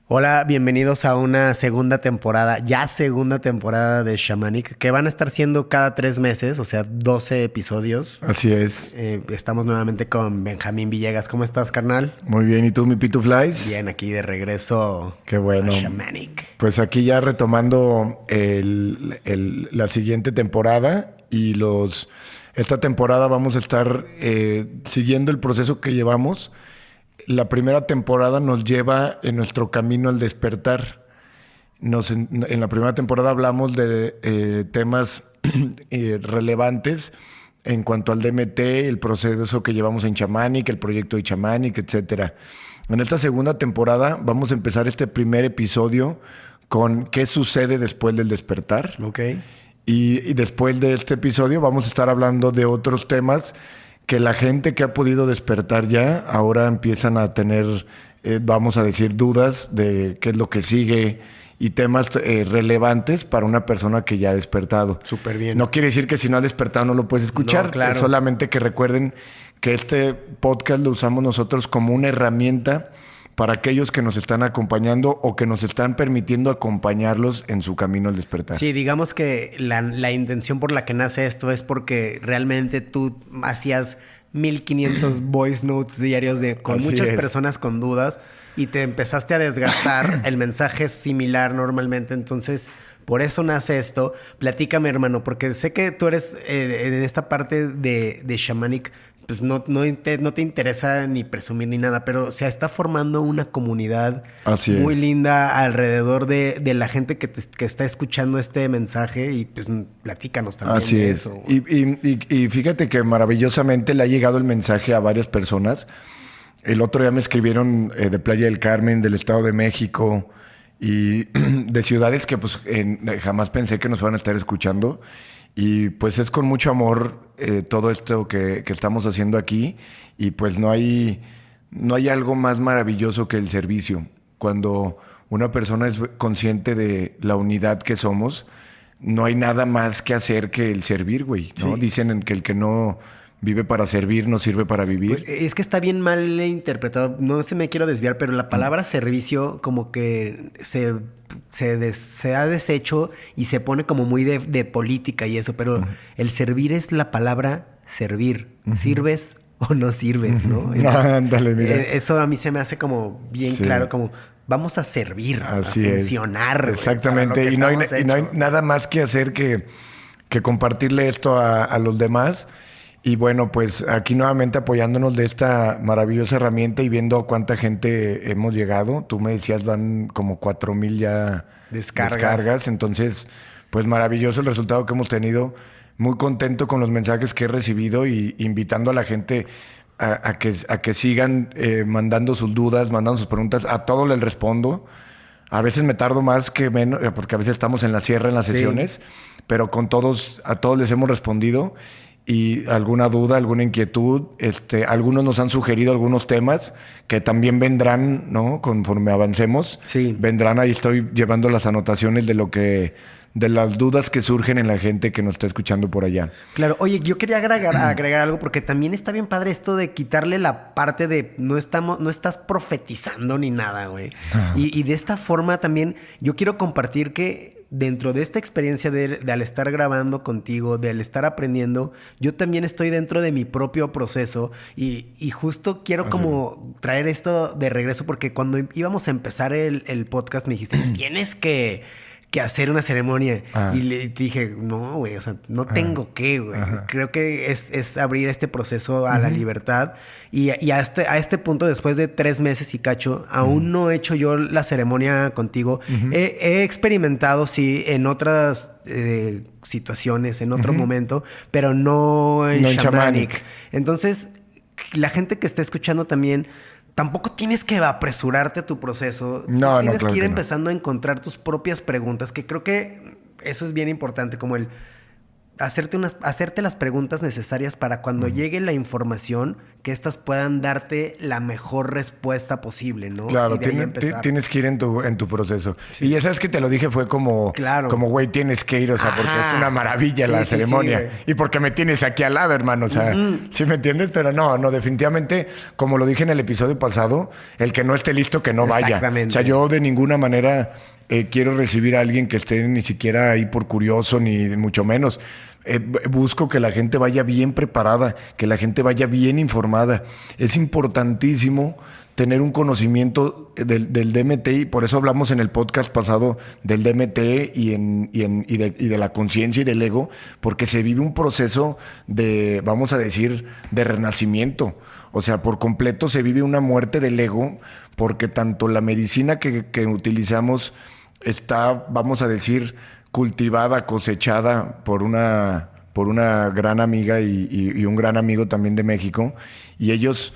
Hola, bienvenidos a una segunda temporada de Shamanic, que van a estar siendo cada 3 meses, o sea, 12 episodios. Así es. Estamos nuevamente con Benjamín Villegas. ¿Cómo estás, carnal? Muy bien. ¿Y tú, mi Pituflies? Bien, aquí de regreso. Qué bueno. A Shamanic. Pues aquí ya retomando la siguiente temporada esta temporada vamos a estar siguiendo el proceso que llevamos. La primera temporada nos lleva en nuestro camino al despertar. En la primera temporada hablamos de temas relevantes en cuanto al DMT, el proceso que llevamos en Shamanic, el proyecto de Shamanic, etcétera. En esta segunda temporada vamos a empezar este primer episodio con qué sucede después del despertar. Ok. Y después de este episodio vamos a estar hablando de otros temas que la gente que ha podido despertar ya ahora empiezan a tener, vamos a decir, dudas de qué es lo que sigue y temas relevantes para una persona que ya ha despertado. Súper bien. No quiere decir que si no has despertado no lo puedes escuchar. No, claro. Es solamente que recuerden que este podcast lo usamos nosotros como una herramienta para aquellos que nos están acompañando o que nos están permitiendo acompañarlos en su camino al despertar. Sí, digamos que la intención por la que nace esto es porque realmente tú hacías 1500 voice notes diarios con Así muchas es. personas con dudas y te empezaste a desgastar. El mensaje es similar normalmente, entonces por eso nace esto. Platícame, hermano, porque sé que tú eres en esta parte de Shamanic, pues no te interesa ni presumir ni nada, pero se está formando una comunidad muy linda alrededor de la gente que está escuchando este mensaje y pues platícanos también Así de es. eso. Y fíjate que maravillosamente le ha llegado el mensaje a varias personas. El otro día me escribieron de Playa del Carmen, del Estado de México y de ciudades que pues jamás pensé que nos van a estar escuchando. Y pues es con mucho amor todo esto que estamos haciendo aquí. Y pues no hay algo más maravilloso que el servicio. Cuando una persona es consciente de la unidad que somos, no hay nada más que hacer que el servir, güey, ¿no? Sí. Dicen que el que no vive para servir no sirve para vivir. Pues, es que está bien mal interpretado. No se me quiero desviar, pero la palabra servicio como que se ha deshecho y se pone como muy de política y eso. Pero el servir es la palabra servir. ¿Sirves o no sirves, no? Entonces, Ándale, mira. Eso a mí se me hace como bien claro, como vamos a servir, Así a funcionar. es. Exactamente. Güey, Y no hay nada más que hacer que compartirle esto a los demás. Y bueno, pues aquí nuevamente apoyándonos de esta maravillosa herramienta y viendo a cuánta gente hemos llegado. Tú me decías, van como 4,000 ya descargas. Entonces, pues maravilloso el resultado que hemos tenido. Muy contento con los mensajes que he recibido y invitando a la gente a que sigan mandando sus dudas, mandando sus preguntas. A todos les respondo. A veces me tardo más que menos, porque a veces estamos en la sierra, en las sesiones, pero a todos les hemos respondido. Y alguna duda, alguna inquietud, algunos nos han sugerido algunos temas que también vendrán, ¿no? Conforme avancemos, vendrán. Ahí estoy llevando las anotaciones de las dudas que surgen en la gente que nos está escuchando por allá. Claro, oye, yo quería agregar algo porque también está bien padre esto de quitarle la parte de no estás profetizando ni nada, güey. Y de esta forma también yo quiero compartir que dentro de esta experiencia de al estar grabando contigo, de al estar aprendiendo, yo también estoy dentro de mi propio proceso y justo quiero como traer esto de regreso porque cuando íbamos a empezar el podcast me dijiste, tienes que hacer una ceremonia. Y le dije, no, güey, o sea, no tengo que, güey. Creo que es abrir este proceso a la libertad. Y a este punto, después de 3 meses y cacho, aún no he hecho yo la ceremonia contigo. He experimentado, sí, en otras situaciones, en otro momento, pero no en Shamanic. Entonces, la gente que está escuchando también, tampoco tienes que apresurarte a tu proceso. No, tienes claro que ir que no. empezando a encontrar tus propias preguntas, que creo que eso es bien importante, como hacerte las preguntas necesarias para cuando llegue la información, que éstas puedan darte la mejor respuesta posible, ¿no? Claro, Y de ahí empezar. tienes que ir en tu proceso. Sí. Y ya sabes que te lo dije, fue como, güey, tienes que ir, o sea, porque es una maravilla la ceremonia. Sí, y porque me tienes aquí al lado, hermano, o sea, ¿sí me entiendes? Pero no, definitivamente, como lo dije en el episodio pasado, el que no esté listo, que no vaya. O sea, yo de ninguna manera quiero recibir a alguien que esté ni siquiera ahí por curioso, ni mucho menos. Busco que la gente vaya bien preparada, que la gente vaya bien informada. Es importantísimo tener un conocimiento del DMT, y por eso hablamos en el podcast pasado del DMT y de la conciencia y del ego, porque se vive un proceso de, vamos a decir, de renacimiento. O sea, por completo se vive una muerte del ego, porque tanto la medicina que utilizamos está, vamos a decir, cultivada, cosechada por una gran amiga y un gran amigo también de México, y ellos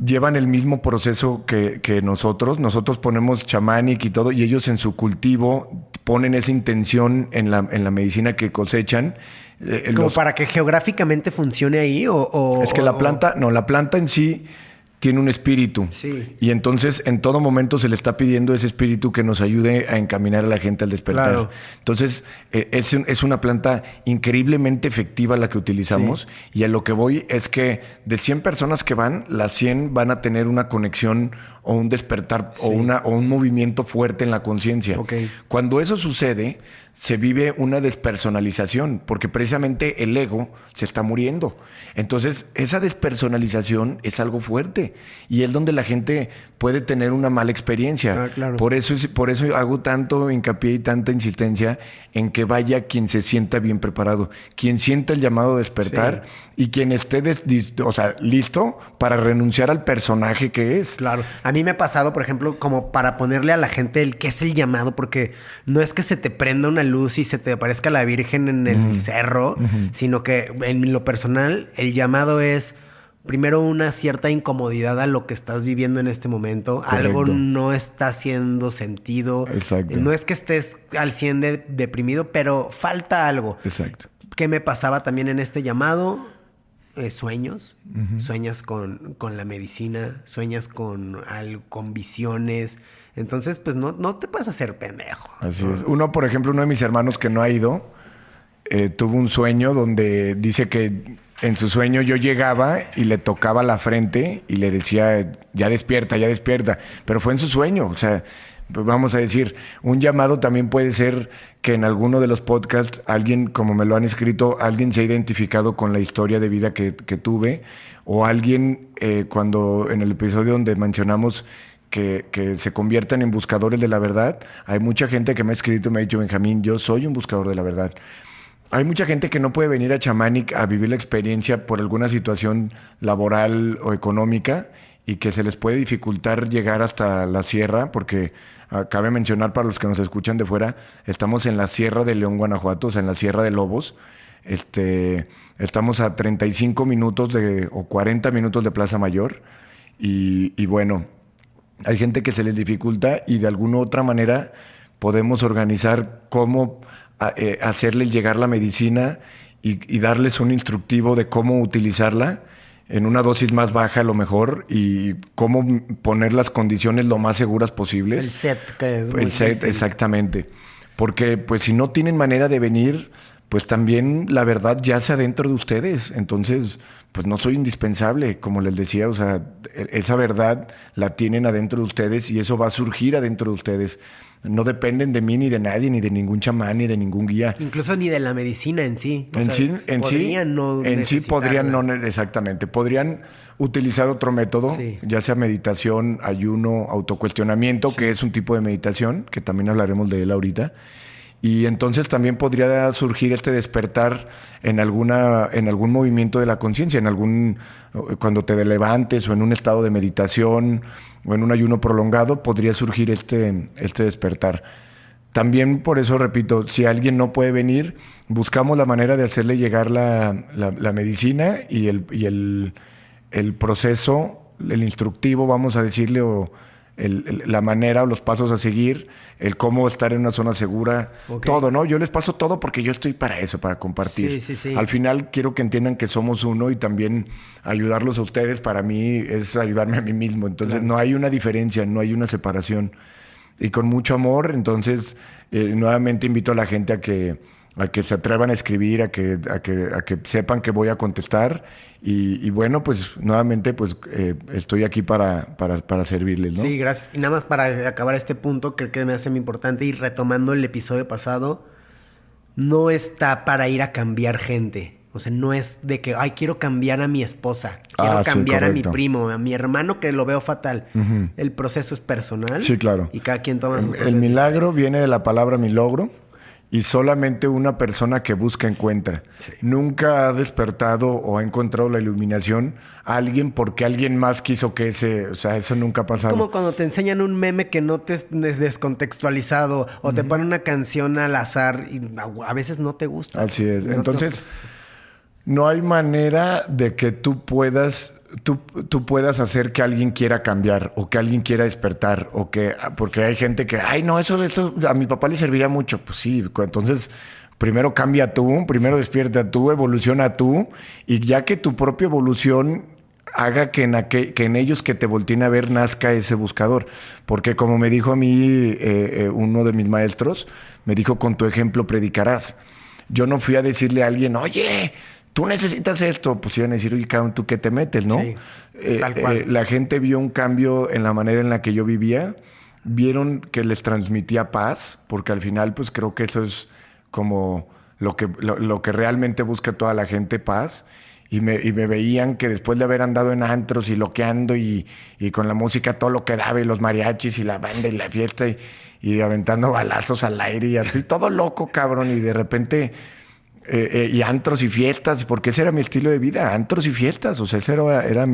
llevan el mismo proceso que nosotros. Nosotros ponemos chamánic y todo, y ellos en su cultivo ponen esa intención en la medicina que cosechan. ¿Como para que geográficamente funcione ahí o...? Es que la planta en sí tiene un espíritu. Sí. Y entonces en todo momento se le está pidiendo ese espíritu que nos ayude a encaminar a la gente al despertar. Claro. Entonces es una planta increíblemente efectiva la que utilizamos. Sí. Y a lo que voy es que de 100 personas que van, las 100 van a tener una conexión o un despertar, sí, o un movimiento fuerte en la conciencia. Okay. Cuando eso sucede, se vive una despersonalización, porque precisamente el ego se está muriendo. Entonces, esa despersonalización es algo fuerte y es donde la gente puede tener una mala experiencia. Claro. Por eso hago tanto hincapié y tanta insistencia en que vaya quien se sienta bien preparado, quien sienta el llamado a despertar, sí, y quien esté listo para renunciar al personaje que es. Claro. A mí me ha pasado, por ejemplo, como para ponerle a la gente el qué es el llamado, porque no es que se te prenda una luz y se te aparezca la Virgen en el cerro, sino que en lo personal el llamado es primero una cierta incomodidad a lo que estás viviendo en este momento. Correcto. Algo no está haciendo sentido. Exacto. No es que estés al 100 deprimido, pero falta algo. Exacto. ¿Qué me pasaba también en este llamado? Sueños. Sueñas con la medicina, sueñas con visiones. Entonces, pues no te puedes hacer pendejo. Así es. Uno de mis hermanos que no ha ido, tuvo un sueño donde dice que en su sueño yo llegaba y le tocaba la frente y le decía, ya despierta. Pero fue en su sueño. O sea, vamos a decir, un llamado también puede ser que en alguno de los podcasts alguien, como me lo han escrito, alguien se ha identificado con la historia de vida que tuve, o alguien, cuando en el episodio donde mencionamos que se conviertan en buscadores de la verdad, hay mucha gente que me ha escrito y me ha dicho, Benjamín, yo soy un buscador de la verdad. Hay mucha gente que no puede venir a Chamanic a vivir la experiencia por alguna situación laboral o económica y que se les puede dificultar llegar hasta la sierra, porque cabe mencionar para los que nos escuchan de fuera, estamos en la Sierra de León, Guanajuato, o sea, en la Sierra de Lobos. Estamos a 35 minutos o 40 minutos de Plaza Mayor y bueno, hay gente que se les dificulta y de alguna u otra manera podemos organizar cómo hacerles llegar la medicina y darles un instructivo de cómo utilizarla en una dosis más baja a lo mejor y cómo poner las condiciones lo más seguras posibles. El set, que es muy el set, difícil. Exactamente. Porque pues si no tienen manera de venir, pues también la verdad yace adentro de ustedes. Entonces, pues no soy indispensable, como les decía, o sea, esa verdad la tienen adentro de ustedes y eso va a surgir adentro de ustedes. No dependen de mí ni de nadie, ni de ningún chamán, ni de ningún guía. Incluso ni de la medicina en sí. Exactamente. Podrían utilizar otro método, sí, ya sea meditación, ayuno, autocuestionamiento, sí, que es un tipo de meditación, que también hablaremos de él ahorita. Y entonces también podría surgir este despertar en algún movimiento de la conciencia, cuando te levantes o en un estado de meditación o en un ayuno prolongado, podría surgir este despertar. También por eso, repito, si alguien no puede venir, buscamos la manera de hacerle llegar la medicina y el proceso, el instructivo, vamos a decirle, o la manera o los pasos a seguir, el cómo estar en una zona segura, todo, ¿no? Yo les paso todo porque yo estoy para eso, para compartir. Sí. Al final quiero que entiendan que somos uno y también ayudarlos a ustedes para mí es ayudarme a mí mismo. Entonces no hay una diferencia, no hay una separación. Y con mucho amor, entonces nuevamente invito a la gente a que se atrevan a escribir, a que sepan que voy a contestar y bueno, pues nuevamente pues estoy aquí para servirles, ¿no? Sí, gracias. Y nada más para acabar este punto, creo que me hace muy importante y retomando el episodio pasado, no está para ir a cambiar gente. O sea, no es de que, ay, quiero cambiar a mi esposa, quiero cambiar a mi primo, a mi hermano que lo veo fatal. El proceso es personal. Sí, claro. Y cada quien toma su El milagro viene de la palabra milagro. Y solamente una persona que busca encuentra. Sí. Nunca ha despertado o ha encontrado la iluminación a alguien porque alguien más quiso que o sea, eso nunca ha pasado. Es como cuando te enseñan un meme que no te es descontextualizado o te ponen una canción al azar y a veces no te gusta. Así es. Entonces, no hay manera de que tú puedas hacer que alguien quiera cambiar o que alguien quiera despertar porque hay gente que, ay, no, eso a mi papá le serviría mucho. Pues sí, entonces primero cambia tú, primero despierta tú, evoluciona tú y ya que tu propia evolución haga que en ellos que te volteen a ver nazca ese buscador. Porque como me dijo a mí uno de mis maestros, me dijo, con tu ejemplo predicarás. Yo no fui a decirle a alguien, oye, tú necesitas esto, pues iban a decir, oye, cabrón, ¿tú qué te metes, no? Sí, tal cual. La gente vio un cambio en la manera en la que yo vivía, vieron que les transmitía paz, porque al final, pues creo que eso es como lo que realmente busca toda la gente, paz. Y me veían que después de haber andado en antros y loqueando y con la música todo lo que daba y los mariachis y la banda y la fiesta y aventando balazos al aire y así, todo loco, cabrón, y de repente... y antros y fiestas, porque ese era mi estilo de vida, antros y fiestas, o sea, ese era era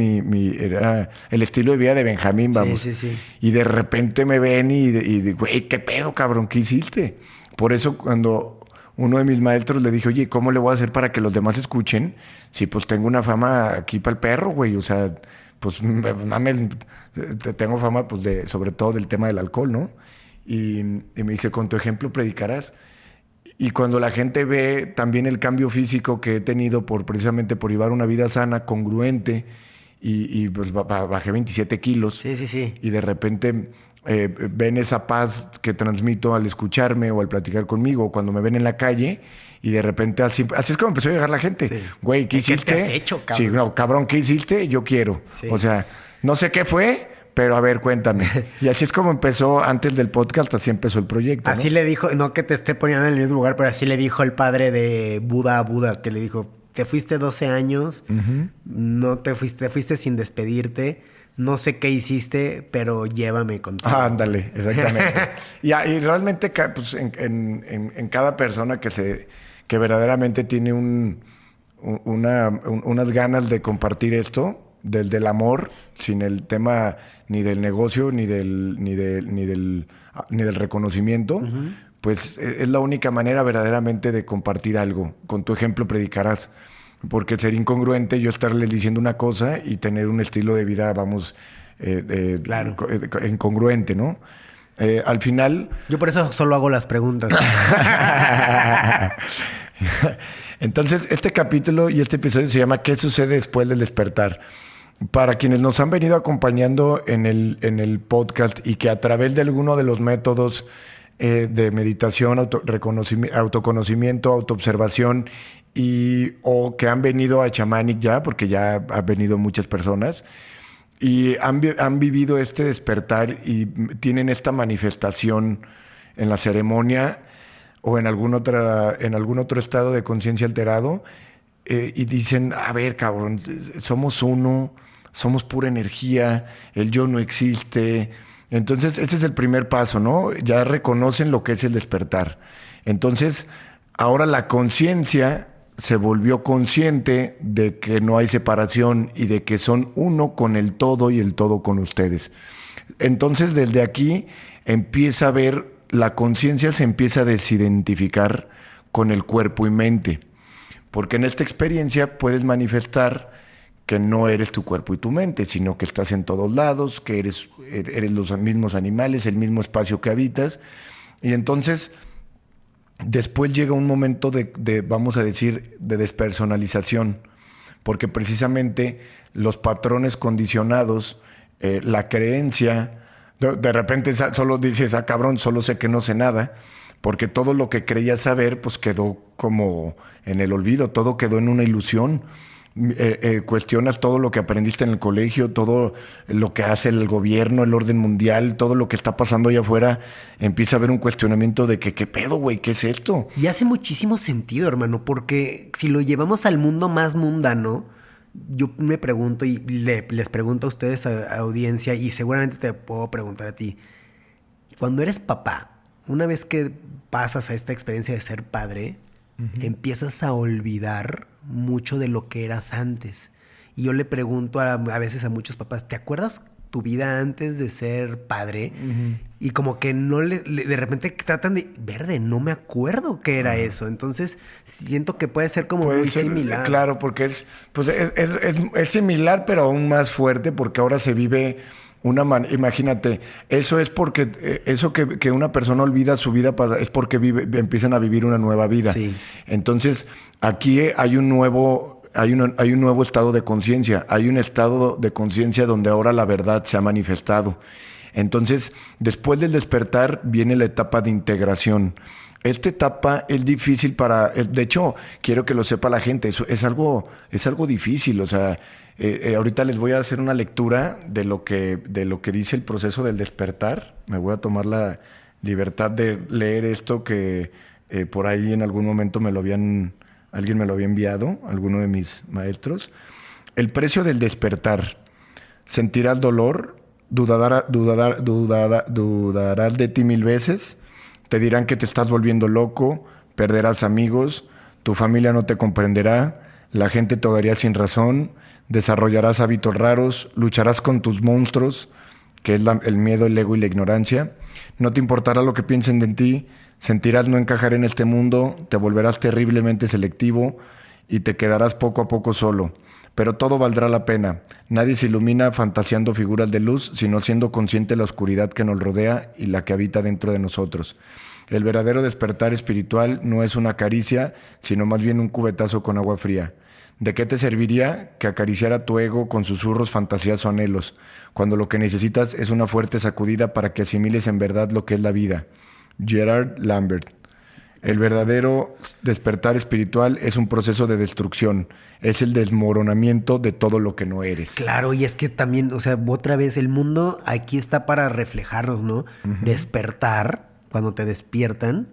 el estilo de vida de Benjamín, vamos. Sí. Y de repente me ven y güey, ¿qué pedo, cabrón? ¿Qué hiciste? Por eso cuando uno de mis maestros le dije, oye, ¿cómo le voy a hacer para que los demás escuchen? Si pues tengo una fama aquí para el perro, güey, o sea, pues mames, tengo fama pues sobre todo del tema del alcohol, ¿no? Y me dice, con tu ejemplo predicarás. Y cuando la gente ve también el cambio físico que he tenido precisamente por llevar una vida sana, congruente, y pues bajé 27 kilos. Sí. Y de repente ven esa paz que transmito al escucharme o al platicar conmigo, o cuando me ven en la calle, y de repente así es como empezó a llegar la gente. Sí. Güey, ¿qué hiciste? ¿Qué te has hecho, cabrón? Sí, no, cabrón, ¿qué hiciste? Yo quiero. Sí. O sea, no sé qué fue, pero a ver, cuéntame. Y así es como empezó, antes del podcast, así empezó el proyecto, ¿no? Así le dijo, no que te esté poniendo en el mismo lugar, pero así le dijo el padre de Buda a Buda, que le dijo, te fuiste 12 años, no te fuiste sin despedirte, no sé qué hiciste, pero llévame contigo. Ándale, exactamente. y realmente pues, en cada persona que verdaderamente tiene unas ganas de compartir esto, del amor, sin el tema ni del negocio, ni del reconocimiento, pues es la única manera verdaderamente de compartir algo. Con tu ejemplo predicarás. Porque sería incongruente yo estarles diciendo una cosa y tener un estilo de vida, vamos, claro, incongruente, ¿no? Al final... Yo por eso solo hago las preguntas. Entonces, este capítulo y este episodio se llama ¿Qué sucede después del despertar? Para quienes nos han venido acompañando en el podcast y que a través de alguno de los métodos de meditación, autoconocimiento, autoobservación o que han venido a Shamanic ya, porque ya han venido muchas personas, y han vivido este despertar y tienen esta manifestación en la ceremonia o en algún otro estado de conciencia alterado, y dicen, a ver, cabrón, somos uno, somos pura energía, el yo no existe. Entonces, ese es el primer paso, ¿no? Ya reconocen lo que es el despertar. Entonces, ahora la conciencia se volvió consciente de que no hay separación y de que son uno con el todo y el todo con ustedes. Entonces, desde aquí empieza a ver, la conciencia se empieza a desidentificar con el cuerpo y mente. Porque en esta experiencia puedes manifestar que no eres tu cuerpo y tu mente, sino que estás en todos lados, que eres los mismos animales, el mismo espacio que habitas. Y entonces, después llega un momento de vamos a decir, de despersonalización, porque precisamente los patrones condicionados, la creencia, de repente solo dices, cabrón, solo sé que no sé nada, porque todo lo que creías saber, pues quedó como en el olvido, todo quedó en una ilusión. Cuestionas todo lo que aprendiste en el colegio, todo lo que hace el gobierno, el orden mundial, todo lo que está pasando allá afuera, empieza a haber un cuestionamiento de que, ¿qué pedo, güey? ¿Qué es esto? Y hace muchísimo sentido, hermano, porque si lo llevamos al mundo más mundano, yo me pregunto y les pregunto a ustedes, audiencia, y seguramente te puedo preguntar a ti, cuando eres papá, una vez que pasas a esta experiencia de ser padre, empiezas a olvidar mucho de lo que eras antes. Y yo le pregunto a veces a muchos papás, ¿te acuerdas tu vida antes de ser padre? Y como que no de repente tratan de, no me acuerdo qué era eso. Entonces siento que puede ser como muy similar. Claro, porque es similar, pero aún más fuerte, porque ahora se vive imagínate, eso es porque eso que una persona olvida su vida es porque empiezan a vivir una nueva vida. Sí. Entonces, aquí hay un nuevo estado de conciencia, hay un estado de conciencia donde ahora la verdad se ha manifestado. Entonces, después del despertar viene la etapa de integración. Esta etapa es difícil de hecho, quiero que lo sepa la gente, es algo difícil, o sea, ahorita les voy a hacer una lectura de lo que dice el proceso del despertar. Me voy a tomar la libertad de leer esto que por ahí en algún momento alguien me lo había enviado, alguno de mis maestros. El precio del despertar. Sentirás dolor, dudarás de ti 1000 veces, te dirán que te estás volviendo loco, perderás amigos, tu familia no te comprenderá, la gente te odiará sin razón, desarrollarás hábitos raros, lucharás con tus monstruos, que es el miedo, el ego y la ignorancia. No te importará lo que piensen de ti, sentirás no encajar en este mundo, te volverás terriblemente selectivo y te quedarás poco a poco solo. Pero todo valdrá la pena. Nadie se ilumina fantaseando figuras de luz, sino siendo consciente de la oscuridad que nos rodea y la que habita dentro de nosotros. El verdadero despertar espiritual no es una caricia, sino más bien un cubetazo con agua fría. ¿De qué te serviría que acariciara tu ego con susurros, fantasías o anhelos, cuando lo que necesitas es una fuerte sacudida para que asimiles en verdad lo que es la vida? Gerard Lambert. El verdadero despertar espiritual es un proceso de destrucción, es el desmoronamiento de todo lo que no eres. Claro, y es que también, o sea, otra vez, el mundo aquí está para reflejarnos, ¿no? Despertar, cuando te despiertan,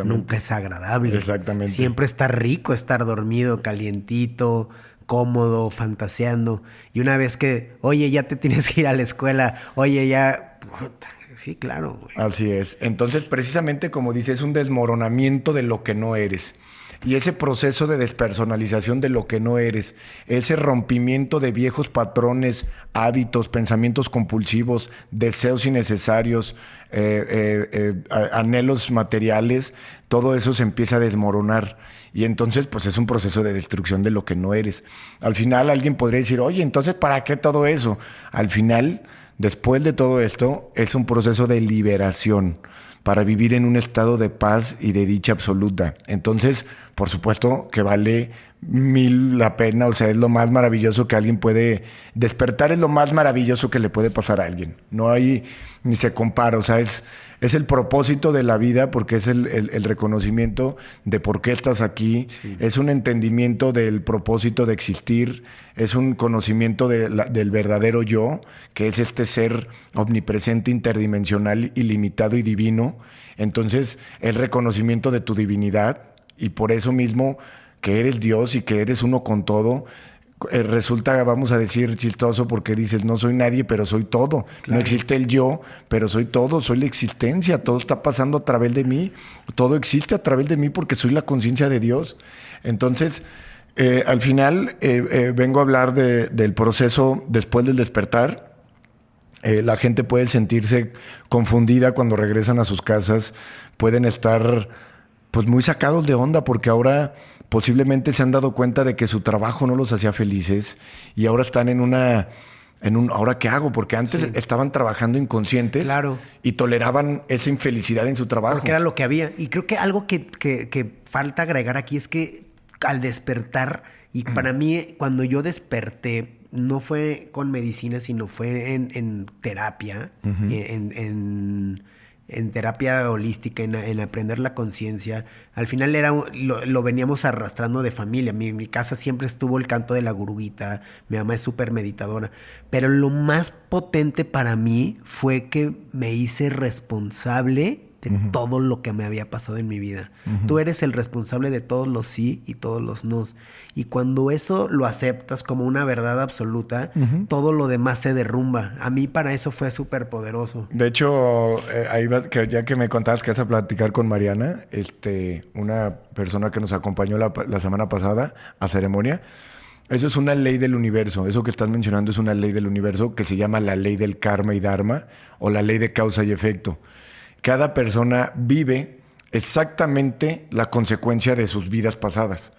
nunca es agradable. Exactamente. Siempre está rico estar dormido, calientito, cómodo, fantaseando. Y una vez que, oye, ya te tienes que ir a la escuela, oye, ya... Puta, sí, claro, güey. Así es. Entonces, precisamente como dice, es un desmoronamiento de lo que no eres. Y ese proceso de despersonalización de lo que no eres, ese rompimiento de viejos patrones, hábitos, pensamientos compulsivos, deseos innecesarios, anhelos materiales, todo eso se empieza a desmoronar. Y entonces, pues es un proceso de destrucción de lo que no eres. Al final alguien podría decir, oye, entonces, ¿para qué todo eso? Al final, después de todo esto, es un proceso de liberación para vivir en un estado de paz y de dicha absoluta. Entonces, por supuesto que vale 1000 la pena, o sea, es lo más maravilloso que alguien puede... Despertar es lo más maravilloso que le puede pasar a alguien. No hay, ni se compara, o sea, es el propósito de la vida porque es el reconocimiento de por qué estás aquí, sí. Es un entendimiento del propósito de existir, es un conocimiento del verdadero yo, que es este ser omnipresente, interdimensional, ilimitado y divino. Entonces, el reconocimiento de tu divinidad y por eso mismo que eres Dios y que eres uno con todo, resulta, vamos a decir, chistoso porque dices, no soy nadie, pero soy todo. Claro. No existe el yo, pero soy todo, soy la existencia, todo está pasando a través de mí, todo existe a través de mí porque soy la conciencia de Dios. Entonces, al final vengo a hablar del proceso después del despertar. La gente puede sentirse confundida cuando regresan a sus casas, pueden estar pues muy sacados de onda porque ahora posiblemente se han dado cuenta de que su trabajo no los hacía felices y ahora están ¿ahora qué hago? Porque antes estaban trabajando inconscientes y toleraban esa infelicidad en su trabajo. Porque era lo que había. Y creo que algo que falta agregar aquí es que al despertar, y para mí cuando yo desperté, no fue con medicina, sino fue en terapia, en terapia holística, en aprender la conciencia. Al final lo veníamos arrastrando de familia. Mi casa siempre estuvo el canto de la guruguita. Mi mamá es súper meditadora. Pero lo más potente para mí fue que me hice responsable de todo lo que me había pasado en mi vida. Tú eres el responsable de todos los sí y todos los nos. Y cuando eso lo aceptas como una verdad absoluta, todo lo demás se derrumba. A mí para eso fue súper poderoso. De hecho, ya que me contabas que vas a platicar con Mariana, una persona que nos acompañó la semana pasada a ceremonia, eso es una ley del universo. Eso que estás mencionando es una ley del universo que se llama la ley del karma y dharma o la ley de causa y efecto. Cada persona vive exactamente la consecuencia de sus vidas pasadas.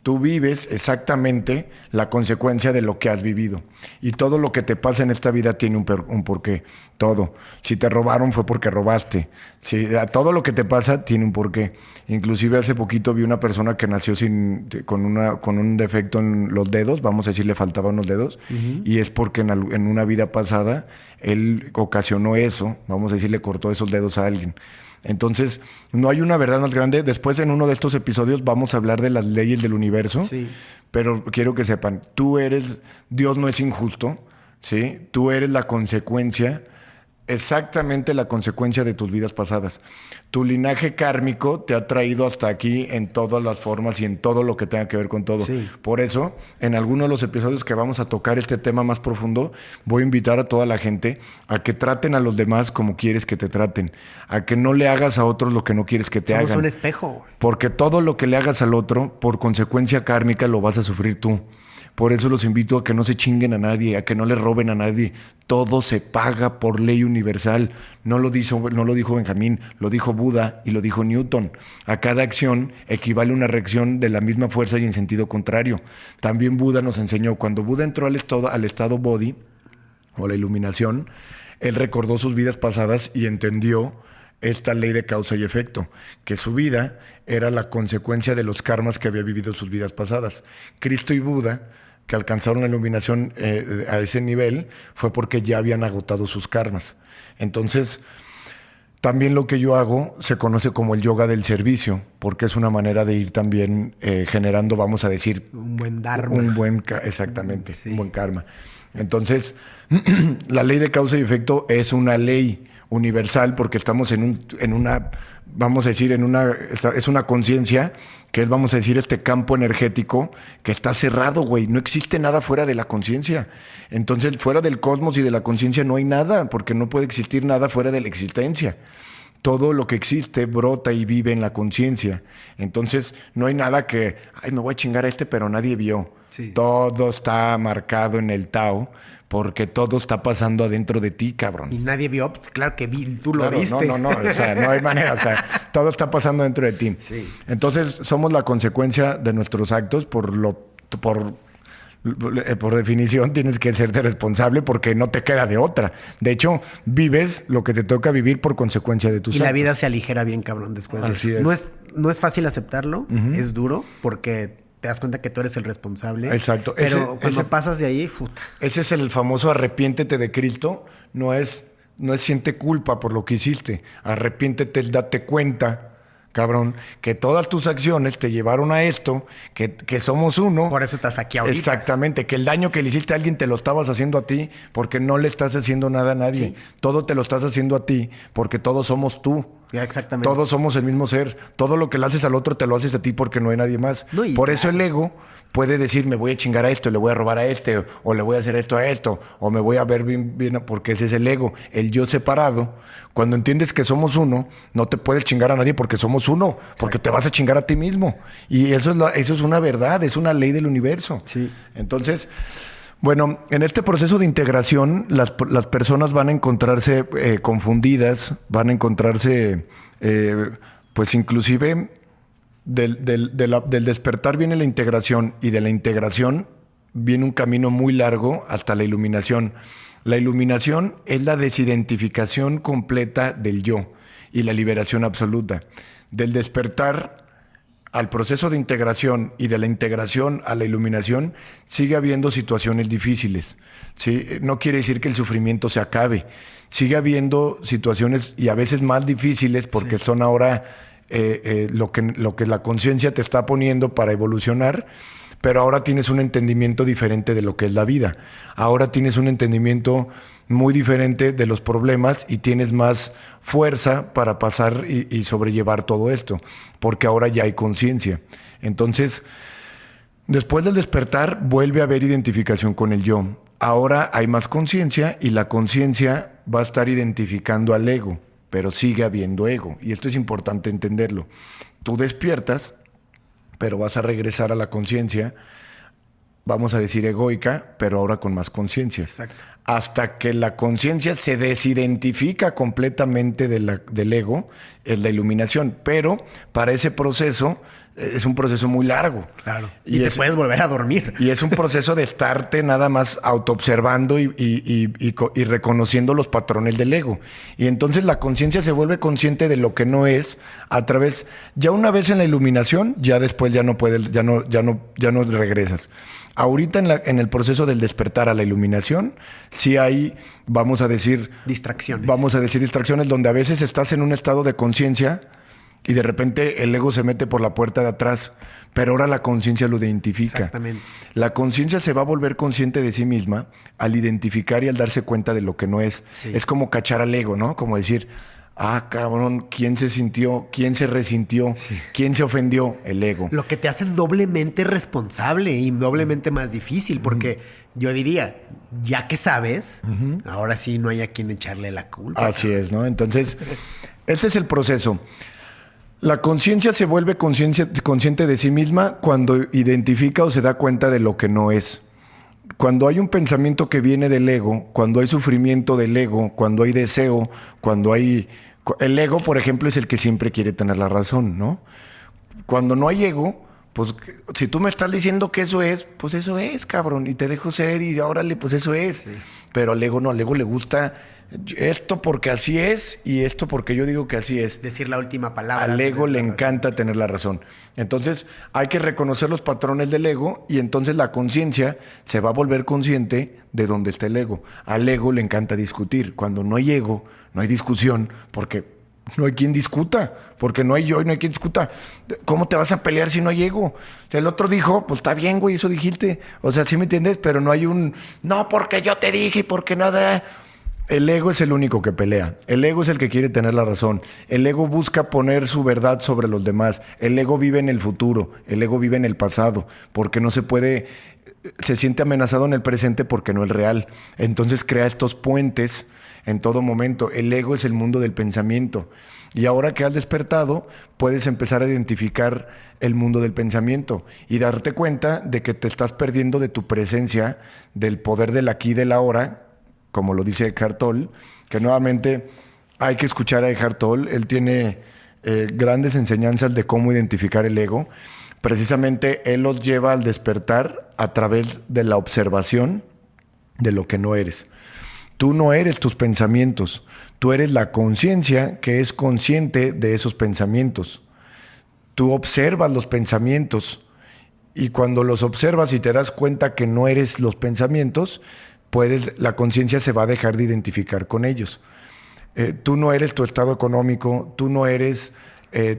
Tú vives exactamente la consecuencia de lo que has vivido. Y todo lo que te pasa en esta vida tiene un porqué. Todo. Si te robaron fue porque robaste. Todo lo que te pasa tiene un porqué. Inclusive hace poquito vi una persona que nació con un defecto en los dedos. Vamos a decir, le faltaban unos dedos. Y es porque en una vida pasada él ocasionó eso. Vamos a decir, le cortó esos dedos a alguien. Entonces, no hay una verdad más grande. Después, en uno de estos episodios, vamos a hablar de las leyes del universo. Sí. Pero quiero que sepan, Dios no es injusto, ¿sí? Tú eres la consecuencia, exactamente la consecuencia de tus vidas pasadas. Tu linaje kármico te ha traído hasta aquí en todas las formas y en todo lo que tenga que ver con todo. Sí. Por eso, en alguno de los episodios que vamos a tocar este tema más profundo, voy a invitar a toda la gente a que traten a los demás como quieres que te traten, a que no le hagas a otros lo que no quieres que te hagan. Somos un espejo. Porque todo lo que le hagas al otro, por consecuencia kármica, lo vas a sufrir tú. Por eso los invito a que no se chinguen a nadie, a que no le roben a nadie. Todo se paga por ley universal. No lo dijo Benjamín, lo dijo Buda y lo dijo Newton. A cada acción equivale una reacción de la misma fuerza y en sentido contrario. También Buda nos enseñó, cuando Buda entró al estado Bodhi, o la iluminación, él recordó sus vidas pasadas y entendió esta ley de causa y efecto, que su vida era la consecuencia de los karmas que había vivido en sus vidas pasadas. Cristo y Buda, que alcanzaron la iluminación a ese nivel, fue porque ya habían agotado sus karmas. Entonces, también lo que yo hago se conoce como el yoga del servicio, porque es una manera de ir también generando, vamos a decir, un buen dharma. Exactamente, sí. Un buen karma. Entonces, la ley de causa y efecto es una ley universal porque estamos en una, vamos a decir, es una conciencia que es, vamos a decir, este campo energético que está cerrado, güey. No existe nada fuera de la conciencia. Entonces, fuera del cosmos y de la conciencia no hay nada, porque no puede existir nada fuera de la existencia. Todo lo que existe brota y vive en la conciencia. Entonces, no hay nada que, me voy a chingar a pero nadie vio. Sí. Todo está marcado en el Tao, porque todo está pasando adentro de ti, cabrón. Y nadie vio, pues claro que tú lo viste. No, o sea, no hay manera, o sea, todo está pasando dentro de ti. Sí. Entonces, somos la consecuencia de nuestros actos, por definición tienes que serte responsable porque no te queda de otra. De hecho, vives lo que te toca vivir por consecuencia de tus actos. Y la vida se aligera bien, cabrón, después de eso. Es. No es fácil aceptarlo, es duro, porque te das cuenta que tú eres el responsable. Exacto. Pero cuando pasas de ahí, puta. Ese es el famoso arrepiéntete de Cristo. No es siente culpa por lo que hiciste. Arrepiéntete, date cuenta, cabrón, que todas tus acciones te llevaron a esto, que somos uno. Por eso estás aquí ahorita. Exactamente, que el daño que le hiciste a alguien te lo estabas haciendo a ti porque no le estás haciendo nada a nadie. Sí. Todo te lo estás haciendo a ti porque todos somos tú. Ya, exactamente. Todos somos el mismo ser. Todo lo que le haces al otro te lo haces a ti porque no hay nadie más. No, por eso el ego puede decir, me voy a chingar a esto, le voy a robar a o le voy a hacer esto a esto, o me voy a ver bien, porque ese es el ego. El yo separado, cuando entiendes que somos uno, no te puedes chingar a nadie porque somos uno, porque te vas a chingar a ti mismo. Y eso es una verdad, es una ley del universo. Sí. Entonces, bueno, en este proceso de integración, las personas van a encontrarse confundidas, van a encontrarse, pues inclusive Del despertar viene la integración y de la integración viene un camino muy largo hasta la iluminación. La iluminación es la desidentificación completa del yo y la liberación absoluta. Del despertar al proceso de integración y de la integración a la iluminación sigue habiendo situaciones difíciles, ¿sí? No quiere decir que el sufrimiento se acabe. Sigue habiendo situaciones y a veces más difíciles porque son ahora lo que la conciencia te está poniendo para evolucionar, pero ahora tienes un entendimiento diferente de lo que es la vida. Ahora tienes un entendimiento muy diferente de los problemas y tienes más fuerza para pasar y sobrellevar todo esto, porque ahora ya hay conciencia. Entonces, después del despertar, vuelve a haber identificación con el yo. Ahora hay más conciencia y la conciencia va a estar identificando al ego, pero sigue habiendo ego. Y esto es importante entenderlo. Tú despiertas, pero vas a regresar a la conciencia, vamos a decir egoica, pero ahora con más conciencia. Exacto. Hasta que la conciencia se desidentifica completamente del ego, es la iluminación. Pero para ese proceso es un proceso muy largo. Claro. Y te puedes volver a dormir. Y es un proceso de estarte nada más autoobservando y reconociendo los patrones del ego. Y entonces la conciencia se vuelve consciente de lo que no es a través, ya una vez en la iluminación, ya después ya no regresas. Ahorita en el proceso del despertar a la iluminación, sí hay, vamos a decir distracciones donde a veces estás en un estado de conciencia y de repente el ego se mete por la puerta de atrás, pero ahora la conciencia lo identifica. Exactamente. La conciencia se va a volver consciente de sí misma al identificar y al darse cuenta de lo que no es. Sí. Es como cachar al ego, ¿no? Como decir, cabrón, ¿quién se sintió? ¿Quién se resintió? Sí. ¿Quién se ofendió? El ego. Lo que te hace doblemente responsable y doblemente más difícil, porque yo diría, ya que sabes, ahora sí no hay a quien echarle la culpa. Así es, ¿no? Entonces, este es el proceso. La conciencia se vuelve consciente de sí misma cuando identifica o se da cuenta de lo que no es. Cuando hay un pensamiento que viene del ego, cuando hay sufrimiento del ego, cuando hay deseo, cuando hay... El ego, por ejemplo, es el que siempre quiere tener la razón, ¿no? Cuando no hay ego, pues si tú me estás diciendo que eso es, pues eso es, cabrón, y te dejo ser y órale, pues eso es. Sí. Pero al ego no, al ego le gusta esto porque así es y esto porque yo digo que así es. Decir la última palabra. Al ego le encanta tener la razón. Entonces hay que reconocer los patrones del ego y entonces la conciencia se va a volver consciente de dónde está el ego. Al ego le encanta discutir. Cuando no hay ego, no hay discusión porque no hay quien discuta, porque no hay yo y no hay quien discuta. ¿Cómo te vas a pelear si no hay ego? O sea, el otro dijo, pues está bien, güey, eso dijiste. O sea, ¿sí me entiendes? Pero no hay no, porque yo te dije y porque nada. El ego es el único que pelea. El ego es el que quiere tener la razón. El ego busca poner su verdad sobre los demás. El ego vive en el futuro. El ego vive en el pasado. Porque no se puede... Se siente amenazado en el presente porque no es real. Entonces crea estos puentes en todo momento. El ego es el mundo del pensamiento. Y ahora que has despertado, puedes empezar a identificar el mundo del pensamiento y darte cuenta de que te estás perdiendo de tu presencia, del poder del aquí y del ahora, como lo dice Eckhart Tolle, que nuevamente hay que escuchar a Eckhart Tolle. Él tiene grandes enseñanzas de cómo identificar el ego. Precisamente él los lleva al despertar a través de la observación de lo que no eres. Tú no eres tus pensamientos, tú eres la conciencia que es consciente de esos pensamientos. Tú observas los pensamientos y cuando los observas y te das cuenta que no eres los pensamientos, la conciencia se va a dejar de identificar con ellos. Tú no eres tu estado económico, tú no eres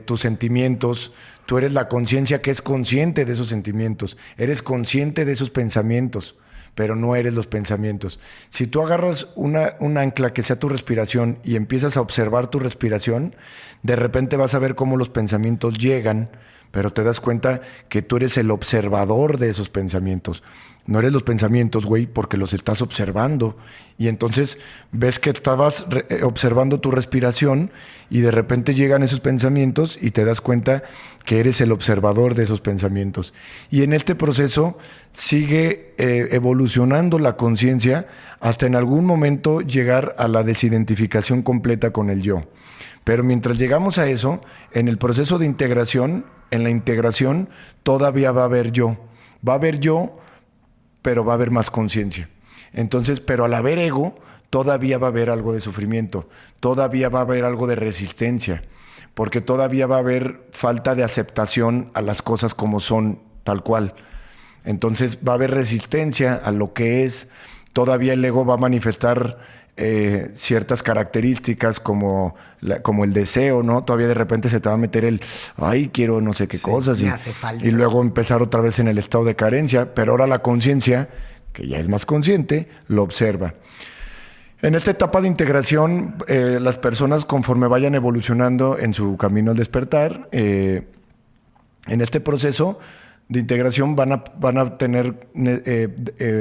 tus sentimientos, tú eres la conciencia que es consciente de esos sentimientos, eres consciente de esos pensamientos, pero no eres los pensamientos. Si tú agarras un ancla que sea tu respiración y empiezas a observar tu respiración, de repente vas a ver cómo los pensamientos llegan, pero te das cuenta que tú eres el observador de esos pensamientos. No eres los pensamientos, güey, porque los estás observando. Y entonces ves que estabas observando tu respiración y de repente llegan esos pensamientos y te das cuenta que eres el observador de esos pensamientos. Y en este proceso sigue evolucionando la conciencia hasta en algún momento llegar a la desidentificación completa con el yo. Pero mientras llegamos a eso, en el proceso de integración, en la integración todavía va a haber yo. Va a haber yo, pero va a haber más conciencia. Entonces, pero al haber ego, todavía va a haber algo de sufrimiento, todavía va a haber algo de resistencia, porque todavía va a haber falta de aceptación a las cosas como son, tal cual. Entonces va a haber resistencia a lo que es. Todavía el ego va a manifestar ciertas características como el deseo, ¿no? Todavía de repente se te va a meter el, ay, quiero no sé qué cosas. Me hace falta. Y luego empezar otra vez en el estado de carencia, pero ahora la conciencia, que ya es más consciente, lo observa. En esta etapa de integración, las personas conforme vayan evolucionando en su camino al despertar, en este proceso de integración van a tener,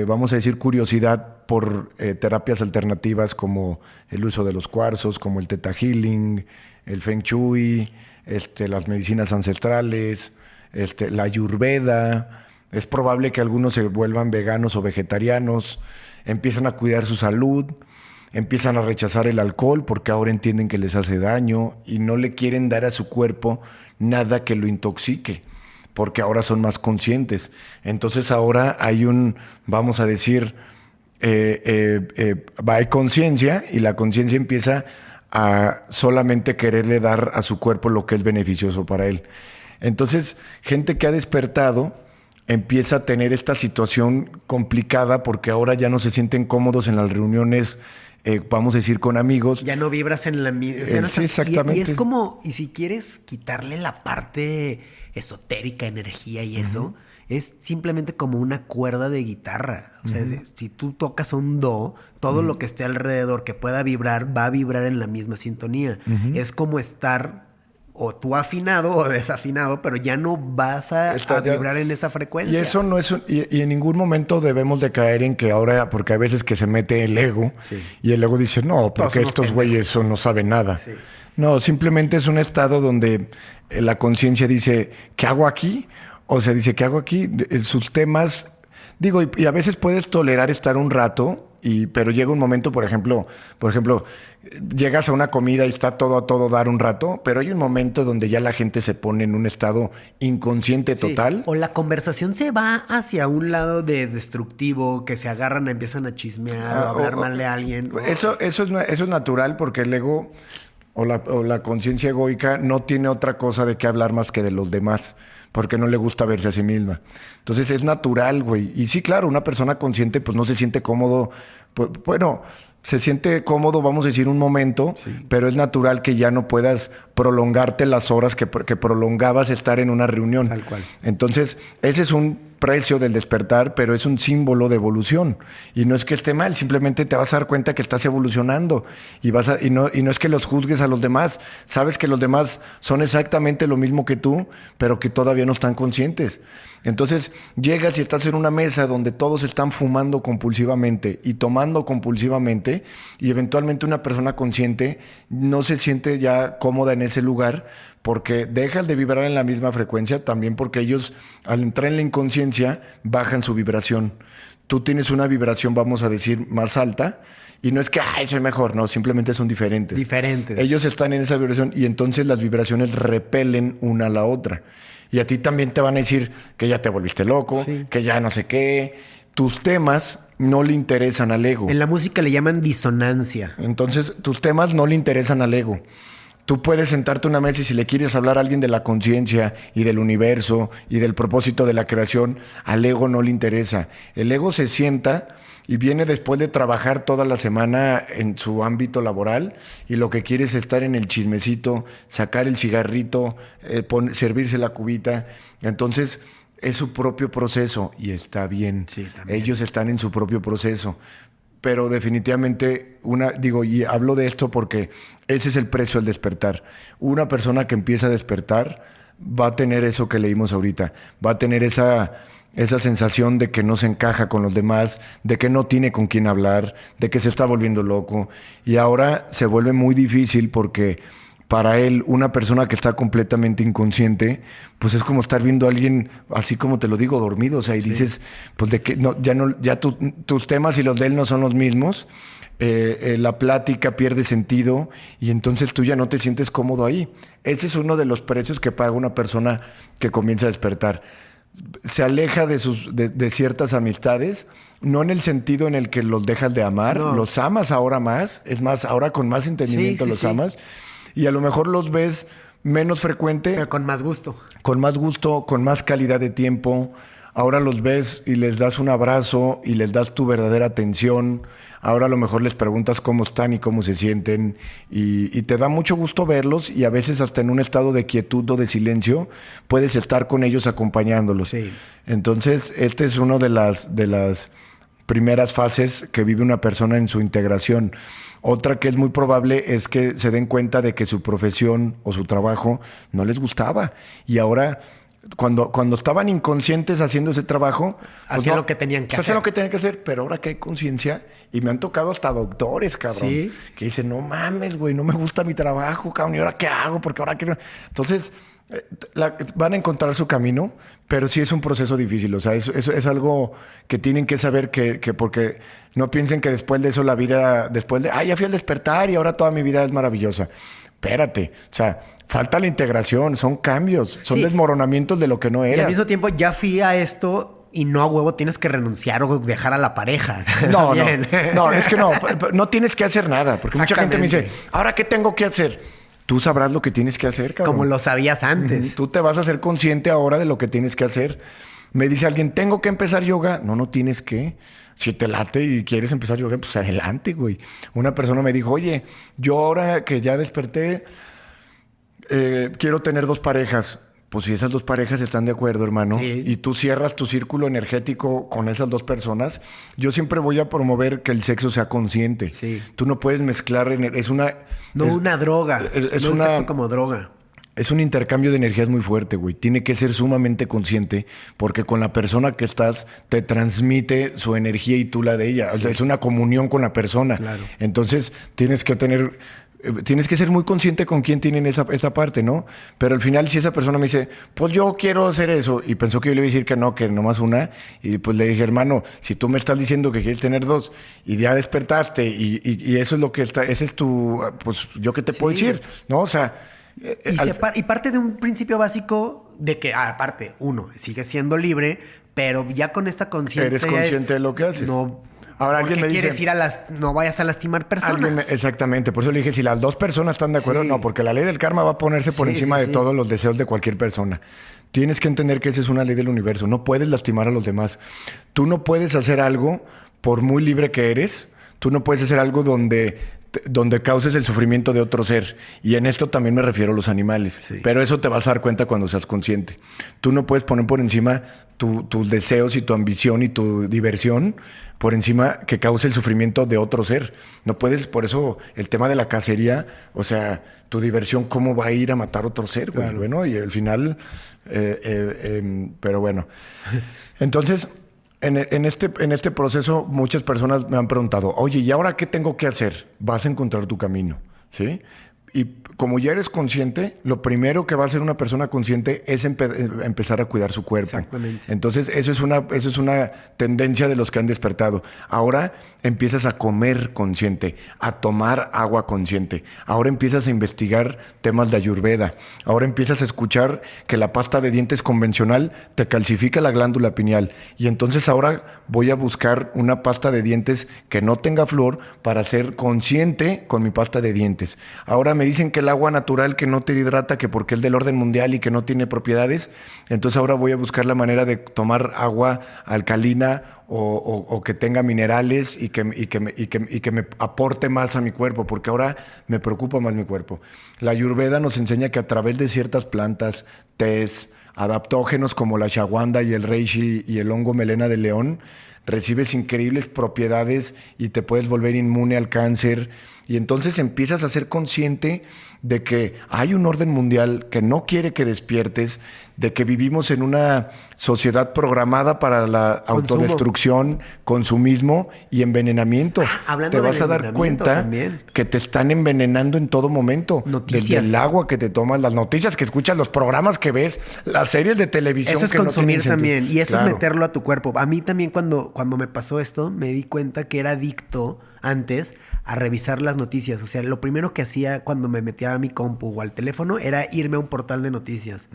vamos a decir, curiosidad por terapias alternativas como el uso de los cuarzos, como el Theta Healing, el Feng Shui, las medicinas ancestrales, la Ayurveda. Es probable que algunos se vuelvan veganos o vegetarianos, empiezan a cuidar su salud, empiezan a rechazar el alcohol porque ahora entienden que les hace daño y no le quieren dar a su cuerpo nada que lo intoxique, porque ahora son más conscientes. Entonces ahora hay vamos a decir, hay conciencia y la conciencia empieza a solamente quererle dar a su cuerpo lo que es beneficioso para él. Entonces, gente que ha despertado empieza a tener esta situación complicada porque ahora ya no se sienten cómodos en las reuniones, vamos a decir, con amigos. Ya no vibras en la misma. Sí, exactamente. Y es como, y si quieres quitarle la parte esotérica, energía y eso, es simplemente como una cuerda de guitarra. O sea, si tú tocas un do, todo lo que esté alrededor que pueda vibrar, va a vibrar en la misma sintonía. Es como estar o tú afinado o desafinado, pero ya no vas a vibrar en esa frecuencia. Y eso no es y en ningún momento debemos de caer en que ahora, porque a veces que se mete el ego, y el ego dice, no, porque estos güeyes no saben nada. Sí. No, simplemente es un estado donde la conciencia dice, ¿qué hago aquí? O sea, dice, ¿qué hago aquí? Sus temas, digo, y a veces puedes tolerar estar un rato, pero llega un momento, por ejemplo, llegas a una comida y está todo a todo dar un rato, pero hay un momento donde ya la gente se pone en un estado inconsciente total. O la conversación se va hacia un lado de destructivo, que se agarran, empiezan a chismear, o a hablar mal de alguien. Eso es natural porque el ego o la conciencia egoica no tiene otra cosa de qué hablar más que de los demás, porque no le gusta verse a sí misma. Entonces es natural, güey. Y sí, claro, una persona consciente pues no se siente cómodo. Bueno, se siente cómodo, vamos a decir, un momento, pero es natural que ya no puedas prolongarte las horas que prolongabas estar en una reunión. Tal cual. Entonces, ese es un precio del despertar, pero es un símbolo de evolución. Y no es que esté mal, simplemente te vas a dar cuenta que estás evolucionando. Y no es que los juzgues a los demás. Sabes que los demás son exactamente lo mismo que tú, pero que todavía no están conscientes. Entonces, llegas y estás en una mesa donde todos están fumando compulsivamente y tomando compulsivamente, y eventualmente una persona consciente no se siente ya cómoda en ese lugar porque dejas de vibrar en la misma frecuencia, también porque ellos, al entrar en la inconsciencia, bajan su vibración. Tú tienes una vibración, vamos a decir, más alta, y no es que, soy mejor, no, simplemente son diferentes. Ellos están en esa vibración y entonces las vibraciones repelen una a la otra. Y a ti también te van a decir que ya te volviste loco, que ya no sé qué. Tus temas no le interesan al ego. En la música le llaman disonancia. Entonces, tus temas no le interesan al ego. Tú puedes sentarte a una mesa y si le quieres hablar a alguien de la conciencia y del universo y del propósito de la creación, al ego no le interesa. El ego se sienta y viene después de trabajar toda la semana en su ámbito laboral y lo que quiere es estar en el chismecito, sacar el cigarrito, servirse la cubita. Entonces, es su propio proceso y está bien. Sí, también. Ellos están en su propio proceso. Pero definitivamente, y hablo de esto porque ese es el precio del despertar. Una persona que empieza a despertar va a tener eso que leímos ahorita, va a tener esa sensación de que no se encaja con los demás, de que no tiene con quién hablar, de que se está volviendo loco. Y ahora se vuelve muy difícil porque para él, una persona que está completamente inconsciente, pues es como estar viendo a alguien, así como te lo digo, dormido. O sea, y dices, pues de que tus temas y los de él no son los mismos. La plática pierde sentido y entonces tú ya no te sientes cómodo ahí. Ese es uno de los precios que paga una persona que comienza a despertar. Se aleja de ciertas amistades, no en el sentido en el que los dejas de amar, los amas ahora más, es más, ahora con más entendimiento los amas, y a lo mejor los ves menos frecuente. Pero con más gusto. Con más gusto, con más calidad de tiempo. Ahora los ves y les das un abrazo y les das tu verdadera atención. Ahora a lo mejor les preguntas cómo están y cómo se sienten y te da mucho gusto verlos y a veces hasta en un estado de quietud o de silencio puedes estar con ellos acompañándolos. Sí. Entonces, este es uno de las primeras fases que vive una persona en su integración. Otra que es muy probable es que se den cuenta de que su profesión o su trabajo no les gustaba y ahora cuando estaban inconscientes haciendo ese trabajo, hacían lo que tenían que hacer. Hacían lo que tenían que hacer, pero ahora que hay conciencia, y me han tocado hasta doctores, cabrón, ¿sí? Que dicen, no mames, güey, no me gusta mi trabajo, cabrón, ¿y ahora qué hago? Porque ahora quiero... Entonces, van a encontrar su camino, pero sí es un proceso difícil. O sea, es algo que tienen que saber que porque no piensen que después de eso la vida, después de, ya fui al despertar y ahora toda mi vida es maravillosa. Espérate, o sea... Falta la integración, son cambios, son desmoronamientos de lo que no era. Y al mismo tiempo ya fui a esto y no a huevo tienes que renunciar o dejar a la pareja. No, es que no tienes que hacer nada. Porque mucha gente me dice, ¿ahora qué tengo que hacer? Tú sabrás lo que tienes que hacer, cabrón. Como lo sabías antes. Tú te vas a ser consciente ahora de lo que tienes que hacer. Me dice alguien, ¿tengo que empezar yoga? No tienes que. Si te late y quieres empezar yoga, pues adelante, güey. Una persona me dijo, oye, yo ahora que ya desperté... quiero tener 2 parejas. Pues si esas 2 parejas están de acuerdo, hermano, y tú cierras tu círculo energético con esas 2 personas, yo siempre voy a promover que el sexo sea consciente. Sí. Tú no puedes mezclar... una droga. El sexo como droga. Es un intercambio de energías muy fuerte, güey. Tiene que ser sumamente consciente porque con la persona que estás te transmite su energía y tú la de ella. Sí. O sea, es una comunión con la persona. Claro. Entonces tienes que ser muy consciente con quién tienen esa parte, ¿no? Pero al final, si esa persona me dice, pues yo quiero hacer eso, y pensó que yo le iba a decir que no, que nomás una, y pues le dije, hermano, si tú me estás diciendo que quieres tener 2 y ya despertaste, y eso es lo que está, ese es tu, pues yo qué te puedo decir, ¿no? O sea... Y parte de un principio básico de que, aparte, uno, sigue siendo libre, pero ya con esta conciencia... Eres consciente de lo que haces. No... Ahora alguien me dice... quieres ir no vayas a lastimar personas. Exactamente. Por eso le dije, si las 2 personas están de acuerdo, no. Porque la ley del karma va a ponerse por encima de todos los deseos de cualquier persona. Tienes que entender que esa es una ley del universo. No puedes lastimar a los demás. Tú no puedes hacer algo, por muy libre que eres, tú no puedes hacer algo donde causes el sufrimiento de otro ser. Y en esto también me refiero a los animales. Sí. Pero eso te vas a dar cuenta cuando seas consciente. Tú no puedes poner por encima tus deseos y tu ambición y tu diversión por encima que cause el sufrimiento de otro ser. No puedes, por eso el tema de la cacería, o sea, tu diversión, ¿cómo va a ir a matar otro ser? Claro. Bueno, y al final, pero bueno. Entonces... En este proceso muchas personas me han preguntado, oye, ¿y ahora qué tengo que hacer? Vas a encontrar tu camino, ¿sí? Y como ya eres consciente, lo primero que va a hacer una persona consciente es empezar a cuidar su cuerpo. Exactamente. Entonces, eso es una tendencia de los que han despertado. Ahora empiezas a comer consciente, a tomar agua consciente. Ahora empiezas a investigar temas de Ayurveda. Ahora empiezas a escuchar que la pasta de dientes convencional te calcifica la glándula pineal. Y entonces ahora voy a buscar una pasta de dientes que no tenga flúor para ser consciente con mi pasta de dientes. Ahora me dicen que el agua natural que no te hidrata, que porque es del orden mundial y que no tiene propiedades, entonces ahora voy a buscar la manera de tomar agua alcalina o que tenga minerales y que me aporte más a mi cuerpo, porque ahora me preocupa más mi cuerpo. La Ayurveda nos enseña que a través de ciertas plantas, tés, adaptógenos como la ashwagandha y el reishi y el hongo melena de león, recibes increíbles propiedades y te puedes volver inmune al cáncer. Y entonces empiezas a ser consciente de que hay un orden mundial que no quiere que despiertes, de que vivimos en una sociedad programada para la autodestrucción, consumismo y envenenamiento. Hablando te vas del a dar envenenamiento cuenta también. que te están envenenando en todo momento. Noticias. Desde el agua que te tomas, las noticias que escuchas, los programas que ves, las series de televisión eso es que no consumir tienen sentido. también. Y eso Claro. es meterlo a tu cuerpo. A mí también cuando me pasó esto, me di cuenta que era adicto antes a revisar las noticias. O sea, lo primero que hacía cuando me metía a mi compu o al teléfono era irme a un portal de noticias.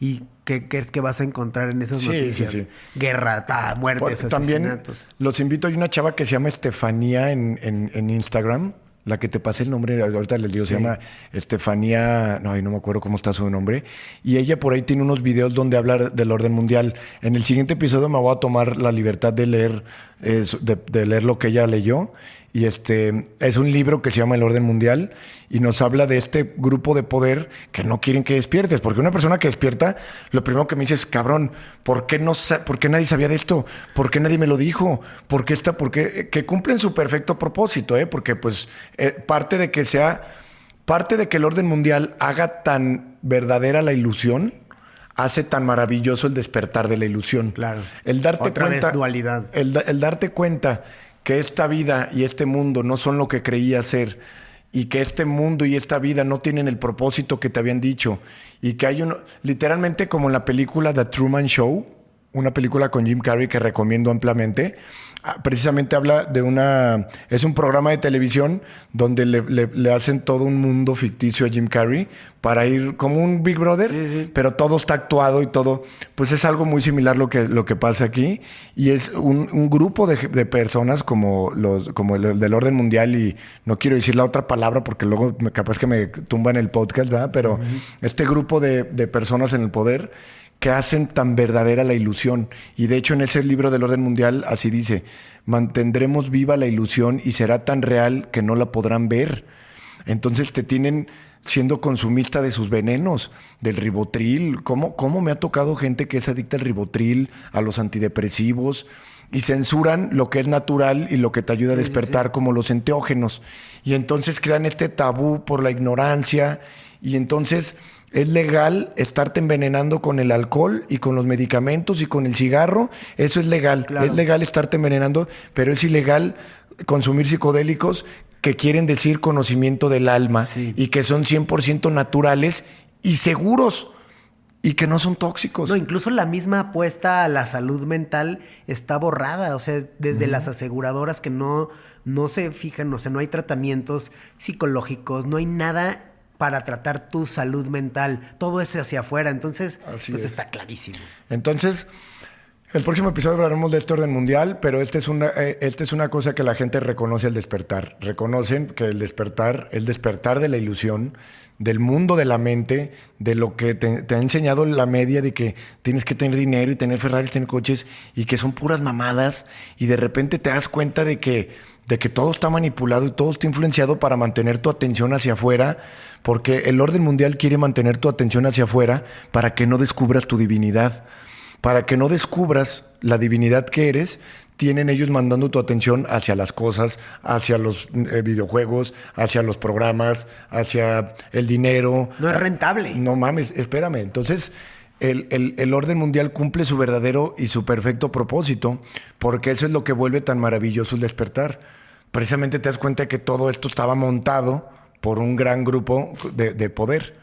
¿Y qué es que vas a encontrar en esas Sí, noticias? sí, sí. Guerra, muertes, También asesinatos. los invito. Hay una chava que se llama Estefanía en Instagram. La que te pasé el nombre, ahorita les digo, se llama Estefanía, no me acuerdo cómo está su nombre. Y ella por ahí tiene unos videos donde habla del orden mundial. En el siguiente episodio me voy a tomar la libertad de leer, de leer lo que ella leyó. Y es un libro que se llama El Orden Mundial y nos habla de este grupo de poder que no quieren que despiertes. Porque una persona que despierta, lo primero que me dice es, cabrón, ¿por qué nadie sabía de esto? ¿Por qué nadie me lo dijo? ¿Por qué que cumplen su perfecto propósito? Porque pues parte de que el orden mundial haga tan verdadera la ilusión, hace tan maravilloso el despertar de la ilusión. Claro. El darte Otra cuenta, vez dualidad. El darte cuenta que esta vida y este mundo no son lo que creía ser y que este mundo y esta vida no tienen el propósito que te habían dicho y que hay literalmente como en la película The Truman Show, una película con Jim Carrey que recomiendo ampliamente. Precisamente habla es un programa de televisión donde le hacen todo un mundo ficticio a Jim Carrey para ir como un Big Brother, sí. Pero todo está actuado y todo, pues es algo muy similar lo que pasa aquí y es un grupo de personas como el del orden mundial y no quiero decir la otra palabra porque luego capaz que me tumban el podcast, ¿verdad? Pero este grupo de personas en el poder que hacen tan verdadera la ilusión. Y de hecho en ese libro del orden mundial así dice, mantendremos viva la ilusión y será tan real que no la podrán ver. Entonces te tienen siendo consumista de sus venenos, del ribotril. ¿Cómo me ha tocado gente que es adicta al ribotril, a los antidepresivos? Y censuran lo que es natural y lo que te ayuda a despertar, como los enteógenos. Y entonces crean este tabú por la ignorancia y entonces es legal estarte envenenando con el alcohol y con los medicamentos y con el cigarro. Eso es legal. Claro. Es legal estarte envenenando, pero es ilegal consumir psicodélicos que quieren decir conocimiento del alma y que son 100% naturales y seguros y que no son tóxicos. No, incluso la misma apuesta a la salud mental está borrada. O sea, desde las aseguradoras que no se fijan, o sea, no hay tratamientos psicológicos, no hay nada para tratar tu salud mental. Todo es hacia afuera. Entonces, está clarísimo. Entonces, el próximo episodio hablaremos de este orden mundial, pero esta es una cosa que la gente reconoce al despertar. Reconocen que el despertar de la ilusión, del mundo de la mente, de lo que te ha enseñado la media de que tienes que tener dinero y tener Ferraris, tener coches, y que son puras mamadas, y de repente te das cuenta de que todo está manipulado y todo está influenciado para mantener tu atención hacia afuera, porque el orden mundial quiere mantener tu atención hacia afuera para que no descubras tu divinidad. Para que no descubras la divinidad que eres, tienen ellos mandando tu atención hacia las cosas, hacia los videojuegos, hacia los programas, hacia el dinero. No es rentable. No mames, espérame. Entonces, el orden mundial cumple su verdadero y su perfecto propósito, porque eso es lo que vuelve tan maravilloso el despertar. Precisamente te das cuenta de que todo esto estaba montado por un gran grupo de poder.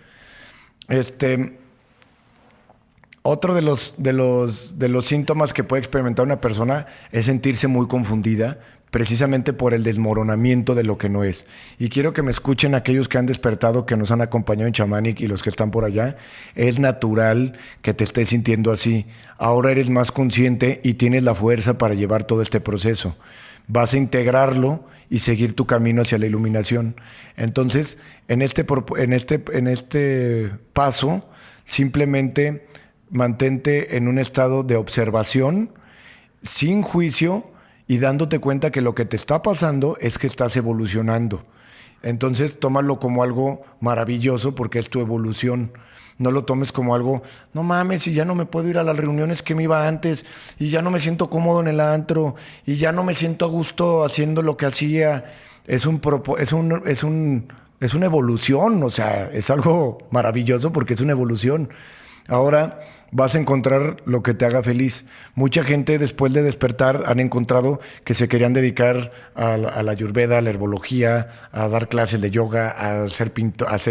Otro de los síntomas que puede experimentar una persona es sentirse muy confundida, precisamente por el desmoronamiento de lo que no es. Y quiero que me escuchen aquellos que han despertado, que nos han acompañado en Shamanic y los que están por allá. Es natural que te estés sintiendo así. Ahora eres más consciente y tienes la fuerza para llevar todo este proceso. Vas a integrarlo y seguir tu camino hacia la iluminación. Entonces, en este paso, simplemente mantente en un estado de observación, sin juicio y dándote cuenta que lo que te está pasando es que estás evolucionando Entonces, tómalo como algo maravilloso porque es tu evolución. No lo tomes como algo, no mames, y ya no me puedo ir a las reuniones que me iba antes, y ya no me siento cómodo en el antro, y ya no me siento a gusto haciendo lo que hacía. Es una evolución, o sea, es algo maravilloso porque es una evolución. Ahora vas a encontrar lo que te haga feliz. Mucha gente después de despertar han encontrado que se querían dedicar a la ayurveda, a la herbología, a dar clases de yoga, a hacer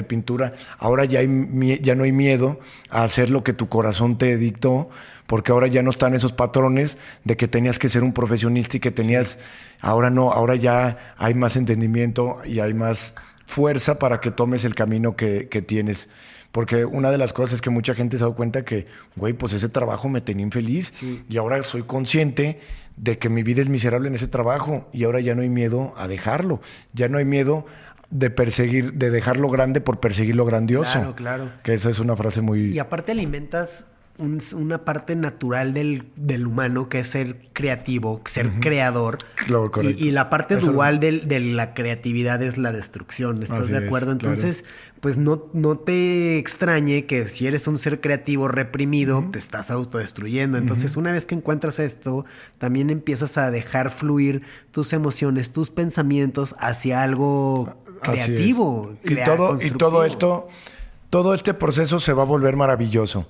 pintura. Ahora ya no hay miedo a hacer lo que tu corazón te dictó, porque ahora ya no están esos patrones de que tenías que ser un profesionista y que tenías... Ahora no, ahora ya hay más entendimiento y hay más fuerza para que tomes el camino que tienes. Porque una de las cosas es que mucha gente se ha dado cuenta que, güey, pues ese trabajo me tenía infeliz. Sí. Y ahora soy consciente de que mi vida es miserable en ese trabajo y ahora ya no hay miedo a dejarlo. Ya no hay miedo de dejarlo grande por perseguir lo grandioso. Claro, claro. Que esa es una frase muy... Y aparte alimentas una parte natural del humano, que es ser creativo, ser creador. Claro, correcto. Y la parte dual de la creatividad es la destrucción. ¿Estás de acuerdo? Entonces, claro, pues no te extrañe que si eres un ser creativo reprimido, te estás autodestruyendo. Entonces, una vez que encuentras esto, también empiezas a dejar fluir tus emociones, tus pensamientos hacia algo creativo. Y todo este proceso se va a volver maravilloso.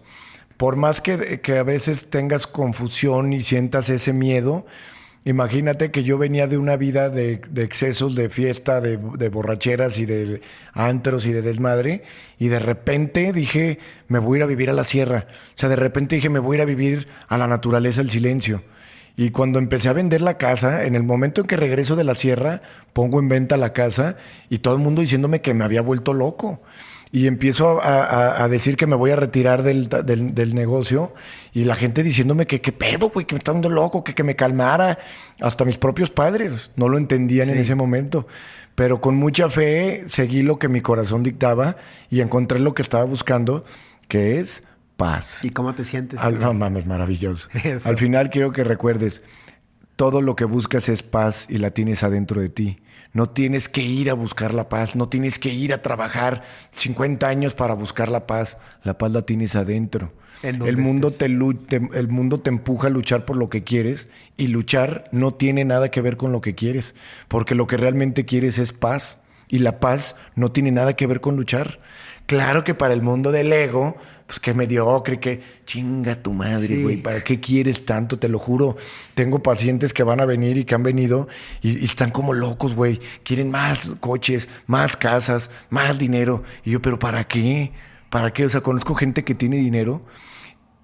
Por más que a veces tengas confusión y sientas ese miedo, imagínate que yo venía de una vida de excesos, de fiesta, de borracheras y de antros y de desmadre, y de repente dije, me voy a ir a vivir a la sierra. O sea, de repente dije, me voy a ir a vivir a la naturaleza, al silencio. Y cuando empecé a vender la casa, en el momento en que regreso de la sierra, pongo en venta la casa y todo el mundo diciéndome que me había vuelto loco. Y empiezo a decir que me voy a retirar del negocio y la gente diciéndome que qué pedo, güey, que me está dando loco, que me calmara. Hasta mis propios padres no lo entendían en ese momento. Pero con mucha fe seguí lo que mi corazón dictaba y encontré lo que estaba buscando, que es paz. ¿Y cómo te sientes? No mames, maravilloso. Eso. Al final quiero que recuerdes, todo lo que buscas es paz y la tienes adentro de ti. No tienes que ir a buscar la paz, no tienes que ir a trabajar 50 años para buscar la paz. La paz la tienes adentro. El mundo te empuja a luchar por lo que quieres y luchar no tiene nada que ver con lo que quieres, porque lo que realmente quieres es paz y la paz no tiene nada que ver con luchar. Claro que para el mundo del ego, pues que mediocre, que chinga tu madre, güey, ¿para qué quieres tanto? Te lo juro. Tengo pacientes que van a venir y que han venido y están como locos, güey. Quieren más coches, más casas, más dinero. Y yo, ¿pero para qué? ¿Para qué? O sea, conozco gente que tiene dinero,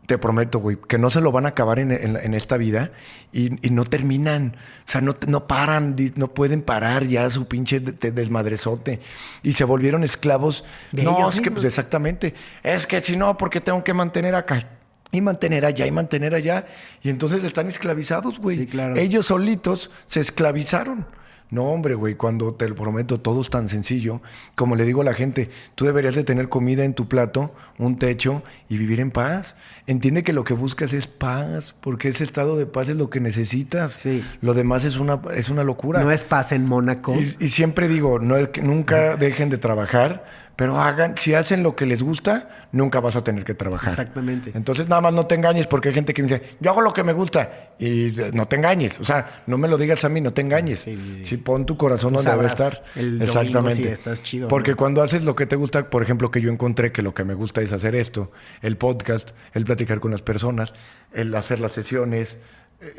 te prometo, güey, que no se lo van a acabar en esta vida y no terminan. O sea, no paran, no pueden parar ya su pinche desmadrezote. Y se volvieron esclavos. No, es que, pues exactamente. Es que si no, porque tengo que mantener acá y mantener allá y mantener allá. Y entonces están esclavizados, güey. Sí, claro. Ellos solitos se esclavizaron. No, hombre, güey, cuando te lo prometo, todo es tan sencillo. Como le digo a la gente, tú deberías de tener comida en tu plato, un techo y vivir en paz. Entiende que lo que buscas es paz, porque ese estado de paz es lo que necesitas. Sí. Lo demás es una locura. No es paz en Mónaco. Y siempre digo, nunca dejen de trabajar, pero si hacen lo que les gusta, nunca vas a tener que trabajar. Exactamente. Entonces nada más no te engañes, porque hay gente que me dice, yo hago lo que me gusta, y no te engañes. O sea, no me lo digas a mí, no te engañes. Sí, pon tu corazón donde debe estar. Exactamente. Si estás chido, porque cuando haces lo que te gusta, por ejemplo, que yo encontré que lo que me gusta es hacer esto, el podcast, el platicar con las personas, el hacer las sesiones.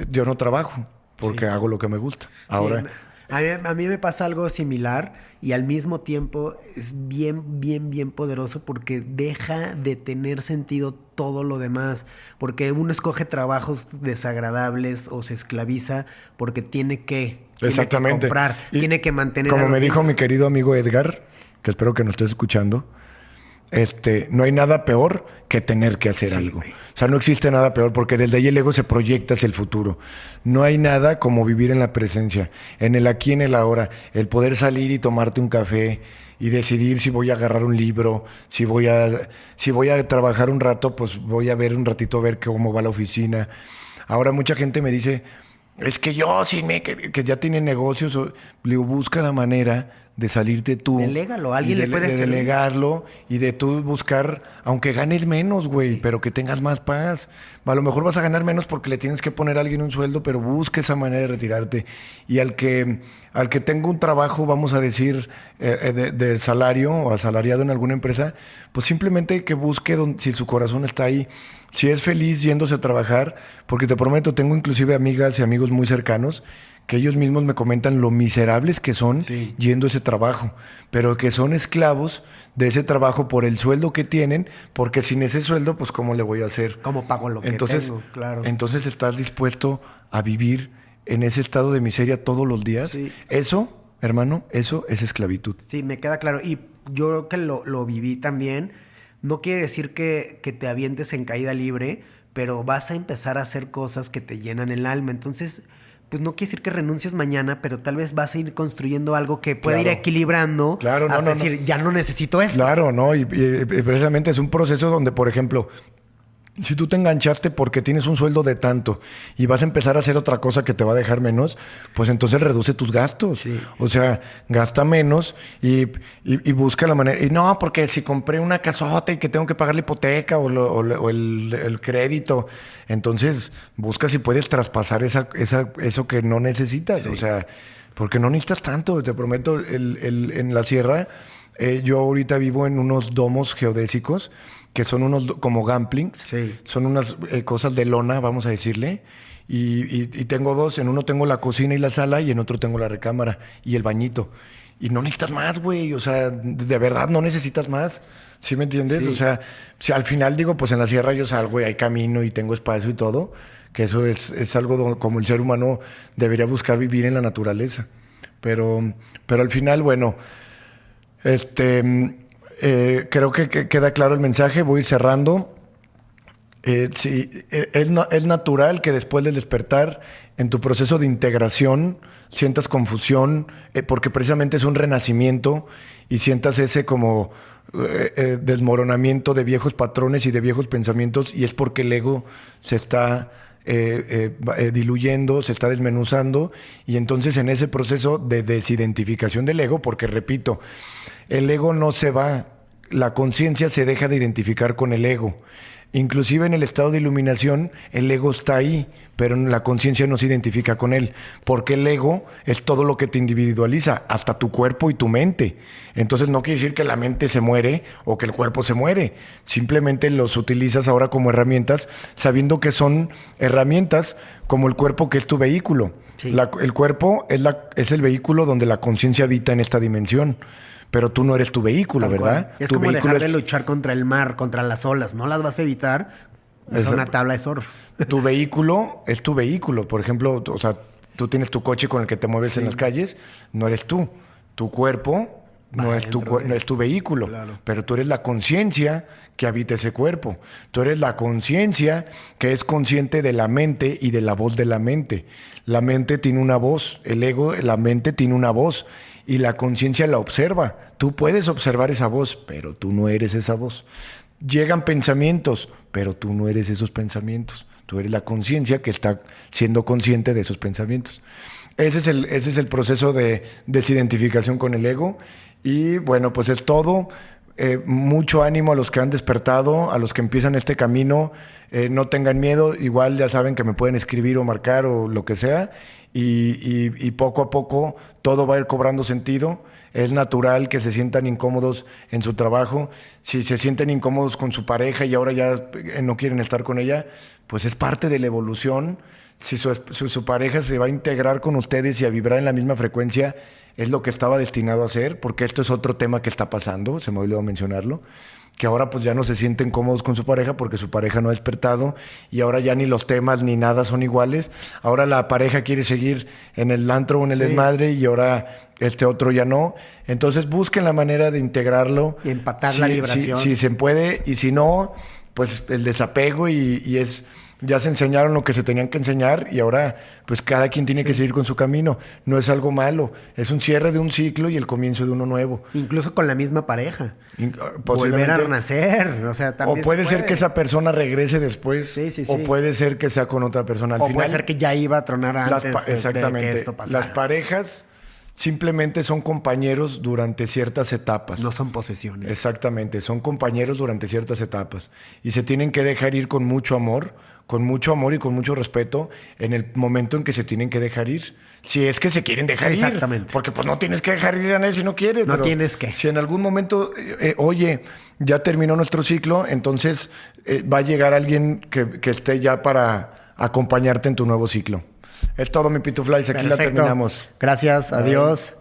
Yo no trabajo porque hago lo que me gusta. Ahora... A mí me pasa algo similar y al mismo tiempo es bien poderoso porque deja de tener sentido todo lo demás. Porque uno escoge trabajos desagradables o se esclaviza porque tiene que comprar, tiene que mantener... Como me dijo mi querido amigo Edgar, que espero que nos estés escuchando, no hay nada peor que tener que hacer algo. Güey. O sea, no existe nada peor porque desde ahí el ego se proyecta hacia el futuro. No hay nada como vivir en la presencia, en el aquí, en el ahora. El poder salir y tomarte un café y decidir si voy a agarrar un libro, si voy a trabajar un rato, pues voy a ver un ratito a ver cómo va la oficina. Ahora mucha gente me dice, es que yo, que ya tiene negocios, le digo, busca la manera de salirte tú. Delégalo, alguien y le puede de servir. delegarlo y de tú buscar, aunque ganes menos, güey, pero que tengas más paz. A lo mejor vas a ganar menos porque le tienes que poner a alguien un sueldo, pero busca esa manera de retirarte. Y al que tenga un trabajo, vamos a decir, de salario o asalariado en alguna empresa, pues simplemente que busque si su corazón está ahí. Si es feliz yéndose a trabajar, porque te prometo, tengo inclusive amigas y amigos muy cercanos que ellos mismos me comentan lo miserables que son yendo a ese trabajo, pero que son esclavos de ese trabajo por el sueldo que tienen, porque sin ese sueldo, pues ¿cómo le voy a hacer? ¿Cómo pago lo que tengo? Claro. Entonces estás dispuesto a vivir en ese estado de miseria todos los días. Sí. Eso, hermano, eso es esclavitud. Sí, me queda claro. Y yo que lo viví también, no quiere decir que te avientes en caída libre, pero vas a empezar a hacer cosas que te llenan el alma. Entonces, pues no quiere decir que renuncies mañana, pero tal vez vas a ir construyendo algo que pueda ir equilibrando. Claro, hasta decir, ya no necesito esto. Claro, ¿no? Y precisamente es un proceso donde, por ejemplo, si tú te enganchaste porque tienes un sueldo de tanto y vas a empezar a hacer otra cosa que te va a dejar menos, pues entonces reduce tus gastos. Sí. O sea, gasta menos y busca la manera. Y no, porque si compré una casota y que tengo que pagar la hipoteca o el crédito, entonces busca si puedes traspasar eso que no necesitas. Sí. O sea, porque no necesitas tanto. Te prometo, en la sierra, yo ahorita vivo en unos domos geodésicos que son unos como gamplings, sí. Son unas cosas de lona, vamos a decirle, y tengo dos, en uno tengo la cocina y la sala y en otro tengo la recámara y el bañito. Y no necesitas más, güey, o sea, de verdad no necesitas más, ¿sí me entiendes? Sí. O sea, si al final digo, pues en la sierra yo salgo y hay camino y tengo espacio y todo, que eso es algo como el ser humano debería buscar vivir en la naturaleza. Pero al final, bueno, creo que queda claro el mensaje. Voy cerrando. Sí, es natural que después del despertar, en tu proceso de integración, sientas confusión, porque precisamente es un renacimiento y sientas ese como desmoronamiento de viejos patrones y de viejos pensamientos, y es porque el ego se está diluyendo, se está desmenuzando, y entonces en ese proceso de desidentificación del ego, porque repito, el ego no se va, la conciencia se deja de identificar con el ego. Inclusive en el estado de iluminación, el ego está ahí, pero la conciencia no se identifica con él, porque el ego es todo lo que te individualiza, hasta tu cuerpo y tu mente. Entonces no quiere decir que la mente se muere o que el cuerpo se muere, simplemente los utilizas ahora como herramientas, sabiendo que son herramientas como el cuerpo, que es tu vehículo. Sí. El cuerpo es el vehículo donde la conciencia habita en esta dimensión. Pero tú no eres tu vehículo, ¿verdad? Es tu como vehículo dejar de luchar contra el mar, contra las olas. No las vas a evitar. Es una tabla de surf. Tu vehículo es tu vehículo. Por ejemplo, o sea, tú tienes tu coche con el que te mueves en las calles. No eres tú. Tu cuerpo no es tu vehículo. Claro. Pero tú eres la conciencia que habita ese cuerpo. Tú eres la conciencia que es consciente de la mente y de la voz de la mente. La mente tiene una voz. El ego, la mente tiene una voz. Y la conciencia la observa. Tú puedes observar esa voz, pero tú no eres esa voz. Llegan pensamientos, pero tú no eres esos pensamientos. Tú eres la conciencia que está siendo consciente de esos pensamientos. Ese es el proceso de desidentificación con el ego. Y bueno, pues es todo. Mucho ánimo a los que han despertado, a los que empiezan este camino. No tengan miedo. Igual ya saben que me pueden escribir o marcar o lo que sea. Y poco a poco todo va a ir cobrando sentido. Es natural que se sientan incómodos en su trabajo. Si se sienten incómodos con su pareja y ahora ya no quieren estar con ella, pues es parte de la evolución. Si su pareja se va a integrar con ustedes y a vibrar en la misma frecuencia, es lo que estaba destinado a hacer, porque esto es otro tema que está pasando, se me olvidó mencionarlo, que ahora pues ya no se sienten cómodos con su pareja porque su pareja no ha despertado, y ahora ya ni los temas ni nada son iguales. Ahora la pareja quiere seguir en el antro o en el desmadre, y ahora este otro ya no. Entonces busquen la manera de integrarlo. Y empatar la vibración. Si se puede, y si no, pues el desapego y es... Ya se enseñaron lo que se tenían que enseñar y ahora pues cada quien tiene que seguir con su camino. No es algo malo, es un cierre de un ciclo y el comienzo de uno nuevo. Incluso con la misma pareja. Volver a renacer. O sea, también puede ser que esa persona regrese después. O puede ser que sea con otra persona. Al final, puede ser que ya iba a tronar antes exactamente. de que esto pasara. Las parejas simplemente son compañeros durante ciertas etapas. No son posesiones. Exactamente, son compañeros durante ciertas etapas y se tienen que dejar ir con mucho amor y con mucho respeto en el momento en que se tienen que dejar ir. Si es que se quieren dejar ir. Exactamente. Porque pues no tienes que dejar ir a nadie si no quieres. No pero tienes que. Si en algún momento, oye, ya terminó nuestro ciclo, entonces va a llegar alguien que esté ya para acompañarte en tu nuevo ciclo. Es todo, mi Pituflies. Aquí la Perfecto. terminamos. Gracias. Adiós.